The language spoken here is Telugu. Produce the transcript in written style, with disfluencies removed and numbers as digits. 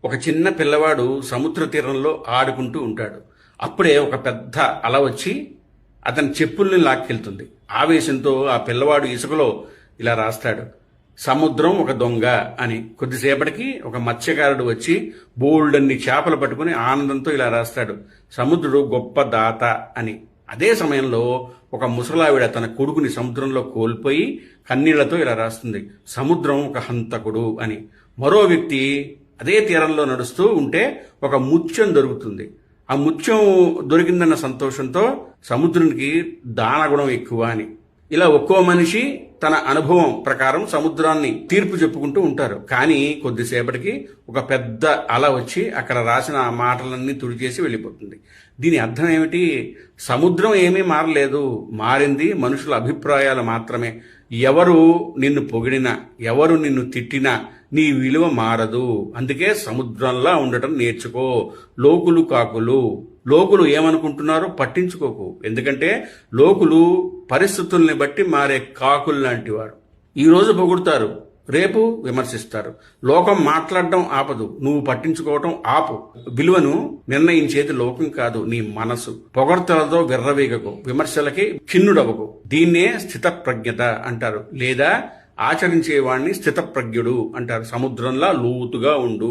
ఒక చిన్న పిల్లవాడు సముద్ర తీరంలో ఆడుకుంటూ ఉంటాడు. అప్పుడే ఒక పెద్ద అల వచ్చి అతని చెప్పుల్ని లాక్కెళ్తుంది. ఆవేశంతో ఆ పిల్లవాడు ఇసుకలో ఇలా రాస్తాడు, సముద్రం ఒక దొంగ అని. కొద్దిసేపటికి ఒక మత్స్యకారుడు వచ్చి బోల్డన్ని చేపలు పట్టుకుని ఆనందంతో ఇలా రాస్తాడు, సముద్రుడు గొప్ప దాత అని. అదే సమయంలో ఒక ముసలావిడ తన కొడుకుని సముద్రంలో కోల్పోయి కన్నీళ్లతో ఇలా రాస్తుంది, సముద్రం ఒక హంతకుడు అని. మరో వ్యక్తి అదే తీరంలో నడుస్తూ ఉంటే ఒక ముత్యం దొరుకుతుంది. ఆ ముత్యం దొరికిందన్న సంతోషంతో సముద్రునికి దానగుణం ఎక్కువ అని. ఇలా ఒక్కో మనిషి తన అనుభవం ప్రకారం సముద్రాన్ని తీర్పు చెప్పుకుంటూ ఉంటారు. కానీ కొద్దిసేపటికి ఒక పెద్ద అల వచ్చి అక్కడ రాసిన ఆ మాటలన్నీ తుడిచేసి వెళ్ళిపోతుంది. దీని అర్థం ఏమిటి? సముద్రం ఏమీ మారలేదు, మారింది మనుషుల అభిప్రాయాలు మాత్రమే. ఎవరు నిన్ను పొగిడినా, ఎవరు నిన్ను తిట్టినా నీ విలువ మారదు. అందుకే సముద్రంలా ఉండటం నేర్చుకో. లోకులు కాకులు, లోకులు ఏమనుకుంటున్నారో పట్టించుకోకు. ఎందుకంటే లోకులు పరిస్థితుల్ని బట్టి మారే కాకులు లాంటి వారు. ఈరోజు పొగుడుతారు, రేపు విమర్శిస్తారు. లోకం మాట్లాడడం ఆపదు, నువ్వు పట్టించుకోవటం ఆపు. విలువను నిర్ణయించేది లోకం కాదు, నీ మనసు. పొగడ్తలతో విర్రవీగకు, విమర్శలకి ఖిన్నుడవకు. దీన్నే స్థితప్రజ్ఞత అంటారు, లేదా ఆచరించేవాణ్ణి స్థితప్రజ్ఞుడు అంటారు. సముద్రంలా లోతుగా ఉండు.